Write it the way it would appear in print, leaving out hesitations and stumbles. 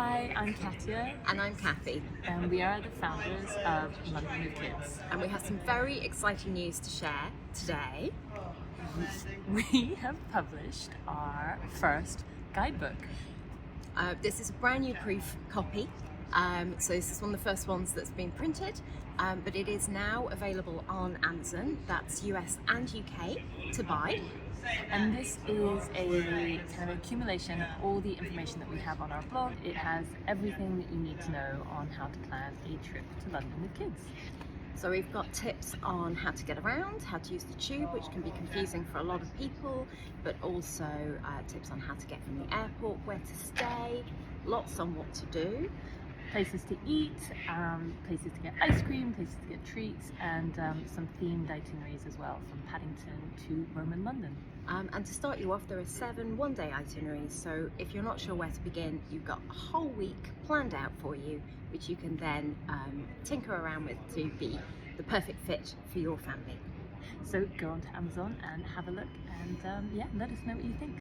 Hi, I'm Katya, And I'm Kathy, and we are the founders of London with Kids. and we have some very exciting news to share today. We have published our first guidebook. This is a brand new proof copy, so this is one of the first ones that's been printed, but it is now available on Amazon, that's US and UK, to buy. And this is a kind of accumulation of all the information that we have on our blog. It has everything that you need to know on how to plan a trip to London with kids. So we've got tips on how to get around, how to use the tube, which can be confusing for a lot of people, but also tips on how to get from the airport, where to stay, lots on what to do. Places to eat, places to get ice cream, places to get treats, and some themed itineraries as well, from Paddington to Roman London. And to start you off, there are 7 one-day itineraries, so if you're not sure where to begin, you've got a whole week planned out for you, which you can then tinker around with to be the perfect fit for your family. So go onto Amazon and have a look, and let us know what you think.